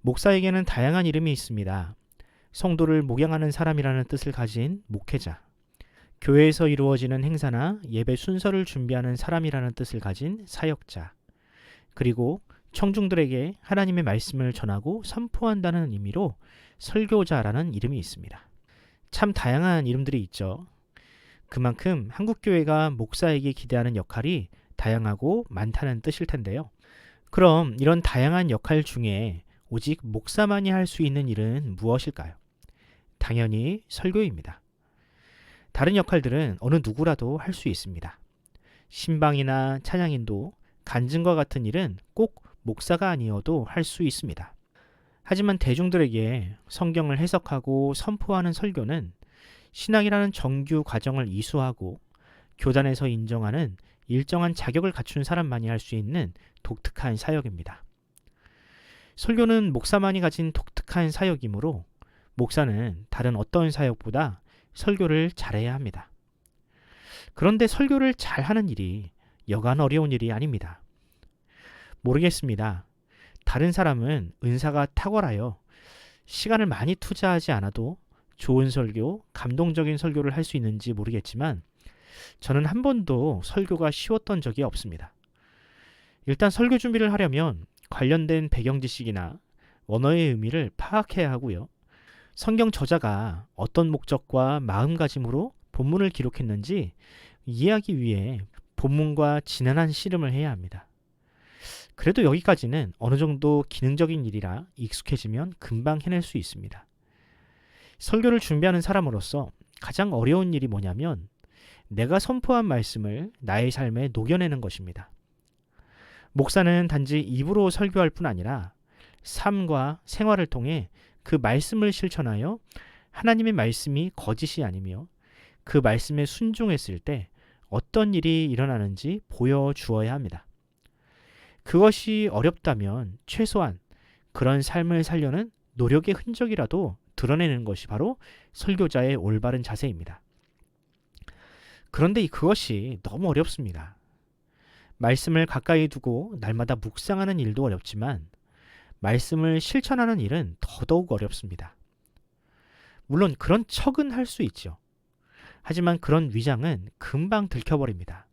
목사에게는 다양한 이름이 있습니다. 성도를 목양하는 사람이라는 뜻을 가진 목회자, 교회에서 이루어지는 행사나 예배 순서를 준비하는 사람이라는 뜻을 가진 사역자, 그리고 청중들에게 하나님의 말씀을 전하고 선포한다는 의미로 설교자라는 이름이 있습니다. 참 다양한 이름들이 있죠. 그만큼 한국교회가 목사에게 기대하는 역할이 다양하고 많다는 뜻일 텐데요. 그럼 이런 다양한 역할 중에 오직 목사만이 할 수 있는 일은 무엇일까요? 당연히 설교입니다. 다른 역할들은 어느 누구라도 할 수 있습니다. 신방이나 찬양인도, 간증과 같은 일은 꼭 목사가 아니어도 할 수 있습니다. 하지만 대중들에게 성경을 해석하고 선포하는 설교는 신앙이라는 정규 과정을 이수하고 교단에서 인정하는 일정한 자격을 갖춘 사람만이 할 수 있는 독특한 사역입니다. 설교는 목사만이 가진 독특한 사역이므로 목사는 다른 어떤 사역보다 설교를 잘해야 합니다. 그런데 설교를 잘하는 일이 여간 어려운 일이 아닙니다. 모르겠습니다. 다른 사람은 은사가 탁월하여 시간을 많이 투자하지 않아도 좋은 설교, 감동적인 설교를 할 수 있는지 모르겠지만 저는 한 번도 설교가 쉬웠던 적이 없습니다. 일단 설교 준비를 하려면 관련된 배경 지식이나 언어의 의미를 파악해야 하고요. 성경 저자가 어떤 목적과 마음가짐으로 본문을 기록했는지 이해하기 위해 본문과 지난한 씨름을 해야 합니다. 그래도 여기까지는 어느 정도 기능적인 일이라 익숙해지면 금방 해낼 수 있습니다. 설교를 준비하는 사람으로서 가장 어려운 일이 뭐냐면 내가 선포한 말씀을 나의 삶에 녹여내는 것입니다. 목사는 단지 입으로 설교할 뿐 아니라 삶과 생활을 통해 그 말씀을 실천하여 하나님의 말씀이 거짓이 아니며 그 말씀에 순종했을 때 어떤 일이 일어나는지 보여주어야 합니다. 그것이 어렵다면 최소한 그런 삶을 살려는 노력의 흔적이라도 드러내는 것이 바로 설교자의 올바른 자세입니다. 그런데 그것이 너무 어렵습니다. 말씀을 가까이 두고 날마다 묵상하는 일도 어렵지만 말씀을 실천하는 일은 더더욱 어렵습니다. 물론 그런 척은 할 수 있죠. 하지만 그런 위장은 금방 들켜버립니다.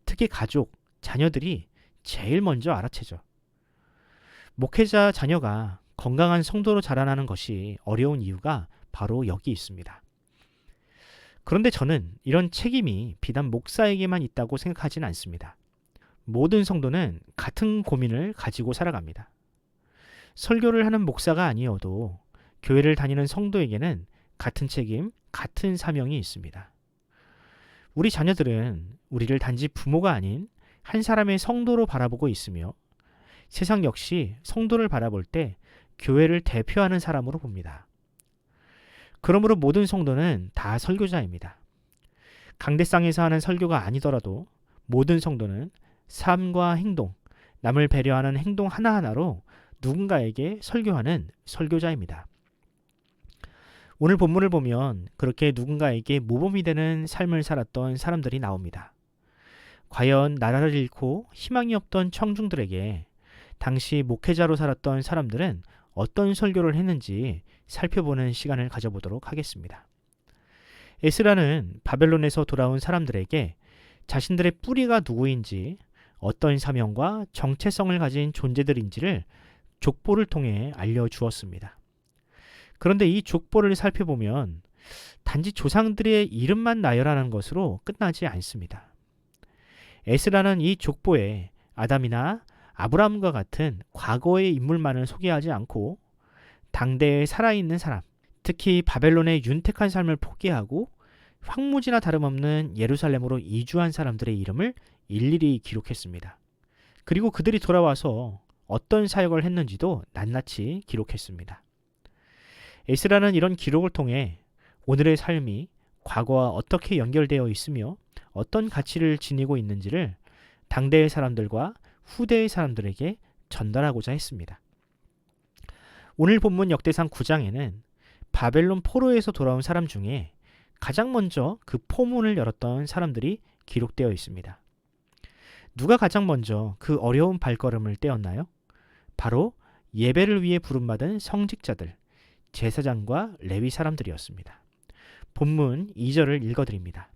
특히 가족, 자녀들이 제일 먼저 알아채죠. 목회자 자녀가 건강한 성도로 자라나는 것이 어려운 이유가 바로 여기 있습니다. 그런데 저는 이런 책임이 비단 목사에게만 있다고 생각하지는 않습니다. 모든 성도는 같은 고민을 가지고 살아갑니다. 설교를 하는 목사가 아니어도 교회를 다니는 성도에게는 같은 책임, 같은 사명이 있습니다. 우리 자녀들은 우리를 단지 부모가 아닌 한 사람의 성도로 바라보고 있으며 세상 역시 성도를 바라볼 때 교회를 대표하는 사람으로 봅니다. 그러므로 모든 성도는 다 설교자입니다. 강대상에서 하는 설교가 아니더라도 모든 성도는 삶과 행동, 남을 배려하는 행동 하나하나로 누군가에게 설교하는 설교자입니다. 오늘 본문을 보면 그렇게 누군가에게 모범이 되는 삶을 살았던 사람들이 나옵니다. 과연 나라를 잃고 희망이 없던 청중들에게 당시 목회자로 살았던 사람들은 어떤 설교를 했는지 살펴보는 시간을 가져보도록 하겠습니다. 에스라는 바벨론에서 돌아온 사람들에게 자신들의 뿌리가 누구인지 어떤 사명과 정체성을 가진 존재들인지를 족보를 통해 알려주었습니다. 그런데 이 족보를 살펴보면 단지 조상들의 이름만 나열하는 것으로 끝나지 않습니다. 에스라는 이 족보에 아담이나 아브라함과 같은 과거의 인물만을 소개하지 않고 당대에 살아있는 사람, 특히 바벨론의 윤택한 삶을 포기하고 황무지나 다름없는 예루살렘으로 이주한 사람들의 이름을 일일이 기록했습니다. 그리고 그들이 돌아와서 어떤 사역을 했는지도 낱낱이 기록했습니다. 에스라는 이런 기록을 통해 오늘의 삶이 과거와 어떻게 연결되어 있으며 어떤 가치를 지니고 있는지를 당대의 사람들과 후대의 사람들에게 전달하고자 했습니다. 오늘 본문 역대상 9장에는 바벨론 포로에서 돌아온 사람 중에 가장 먼저 그 포문을 열었던 사람들이 기록되어 있습니다. 누가 가장 먼저 그 어려운 발걸음을 떼었나요? 바로 예배를 위해 부름받은 성직자들, 제사장과 레위 사람들이었습니다. 본문 2절을 읽어드립니다.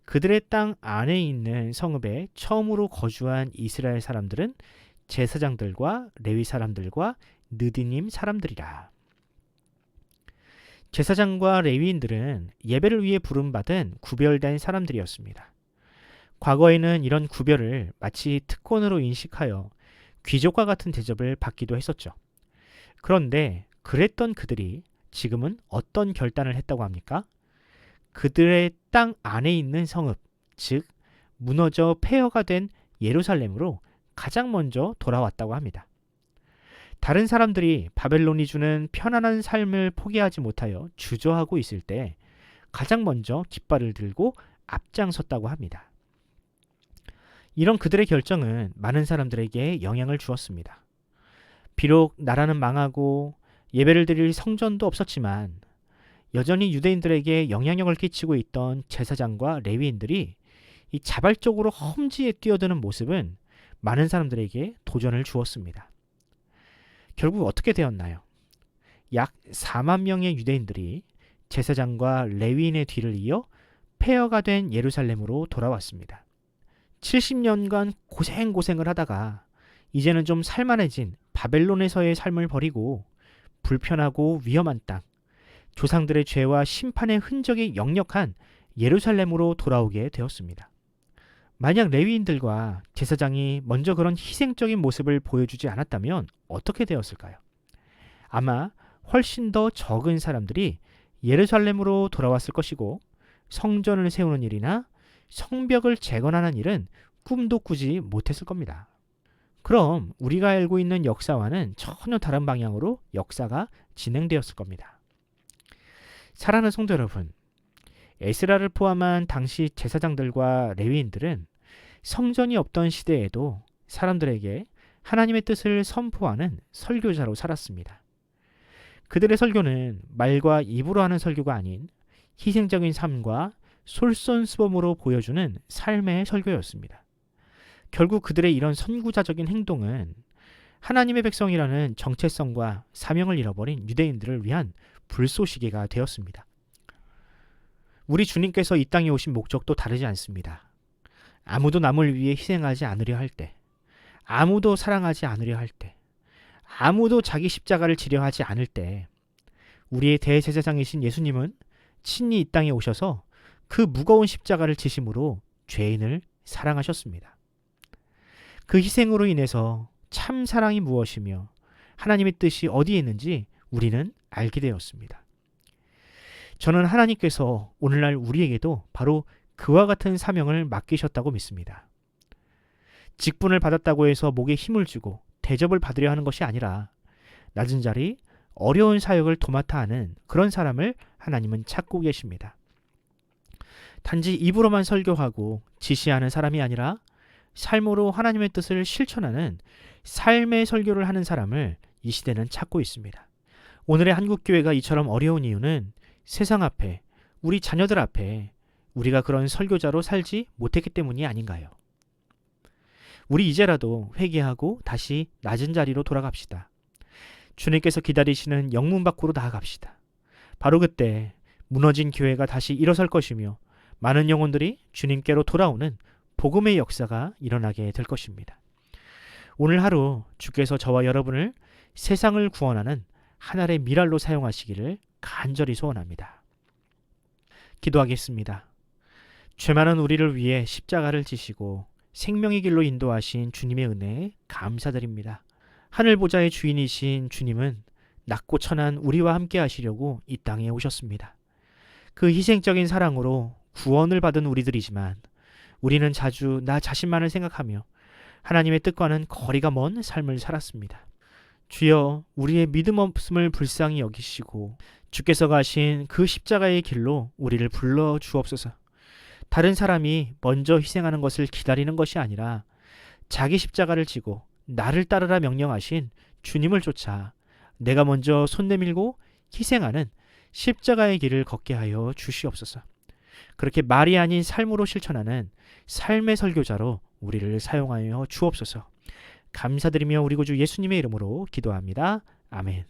그들의 땅 안에 있는 성읍에 처음으로 거주한 이스라엘 사람들은 제사장들과 레위 사람들과 느디님 사람들이라. 제사장과 레위인들은 예배를 위해 부름받은 구별된 사람들이었습니다. 과거에는 이런 구별을 마치 특권으로 인식하여 귀족과 같은 대접을 받기도 했었죠. 그런데 그랬던 그들이 지금은 어떤 결단을 했다고 합니까? 그들의 땅 안에 있는 성읍, 즉 무너져 폐허가 된 예루살렘으로 가장 먼저 돌아왔다고 합니다. 다른 사람들이 바벨론이 주는 편안한 삶을 포기하지 못하여 주저하고 있을 때 가장 먼저 깃발을 들고 앞장섰다고 합니다. 이런 그들의 결정은 많은 사람들에게 영향을 주었습니다. 비록 나라는 망하고 예배를 드릴 성전도 없었지만 여전히 유대인들에게 영향력을 끼치고 있던 제사장과 레위인들이 이 자발적으로 험지에 뛰어드는 모습은 많은 사람들에게 도전을 주었습니다. 결국 어떻게 되었나요? 약 4만 명의 유대인들이 제사장과 레위인의 뒤를 이어 폐허가 된 예루살렘으로 돌아왔습니다. 70년간 고생을 하다가 이제는 좀 살만해진 바벨론에서의 삶을 버리고 불편하고 위험한 땅, 조상들의 죄와 심판의 흔적이 역력한 예루살렘으로 돌아오게 되었습니다. 만약 레위인들과 제사장이 먼저 그런 희생적인 모습을 보여주지 않았다면 어떻게 되었을까요? 아마 훨씬 더 적은 사람들이 예루살렘으로 돌아왔을 것이고 성전을 세우는 일이나 성벽을 재건하는 일은 꿈도 꾸지 못했을 겁니다. 그럼 우리가 알고 있는 역사와는 전혀 다른 방향으로 역사가 진행되었을 겁니다. 사랑하는 성도 여러분, 에스라를 포함한 당시 제사장들과 레위인들은 성전이 없던 시대에도 사람들에게 하나님의 뜻을 선포하는 설교자로 살았습니다. 그들의 설교는 말과 입으로 하는 설교가 아닌 희생적인 삶과 솔선수범으로 보여주는 삶의 설교였습니다. 결국 그들의 이런 선구자적인 행동은 하나님의 백성이라는 정체성과 사명을 잃어버린 유대인들을 위한 불쏘시개가 되었습니다. 우리 주님께서 이 땅에 오신 목적도 다르지 않습니다. 아무도 남을 위해 희생하지 않으려 할 때, 아무도 사랑하지 않으려 할 때, 아무도 자기 십자가를 지려 하지 않을 때 우리의 대제사장이신 예수님은 친히 이 땅에 오셔서 그 무거운 십자가를 지심으로 죄인을 사랑하셨습니다. 그 희생으로 인해서 참 사랑이 무엇이며 하나님의 뜻이 어디에 있는지 우리는 알게 되었습니다. 저는 하나님께서 오늘날 우리에게도 바로 그와 같은 사명을 맡기셨다고 믿습니다. 직분을 받았다고 해서 목에 힘을 주고 대접을 받으려 하는 것이 아니라 낮은 자리, 어려운 사역을 도맡아 하는 그런 사람을 하나님은 찾고 계십니다. 단지 입으로만 설교하고 지시하는 사람이 아니라 삶으로 하나님의 뜻을 실천하는 삶의 설교를 하는 사람을 이 시대는 찾고 있습니다. 오늘의 한국교회가 이처럼 어려운 이유는 세상 앞에, 우리 자녀들 앞에 우리가 그런 설교자로 살지 못했기 때문이 아닌가요? 우리 이제라도 회개하고 다시 낮은 자리로 돌아갑시다. 주님께서 기다리시는 영문 밖으로 나아갑시다. 바로 그때 무너진 교회가 다시 일어설 것이며 많은 영혼들이 주님께로 돌아오는 복음의 역사가 일어나게 될 것입니다. 오늘 하루 주께서 저와 여러분을 세상을 구원하는 하늘의 미랄로 사용하시기를 간절히 소원합니다. 기도하겠습니다. 죄 많은 우리를 위해 십자가를 지시고 생명의 길로 인도하신 주님의 은혜에 감사드립니다. 하늘 보좌의 주인이신 주님은 낮고 천한 우리와 함께 하시려고 이 땅에 오셨습니다. 그 희생적인 사랑으로 구원을 받은 우리들이지만 우리는 자주 나 자신만을 생각하며 하나님의 뜻과는 거리가 먼 삶을 살았습니다. 주여, 우리의 믿음 없음을 불쌍히 여기시고 주께서 가신 그 십자가의 길로 우리를 불러 주옵소서. 다른 사람이 먼저 희생하는 것을 기다리는 것이 아니라 자기 십자가를 지고 나를 따르라 명령하신 주님을 쫓아 내가 먼저 손 내밀고 희생하는 십자가의 길을 걷게 하여 주시옵소서. 그렇게 말이 아닌 삶으로 실천하는 삶의 설교자로 우리를 사용하여 주옵소서. 감사드리며 우리 구주 예수님의 이름으로 기도합니다. 아멘.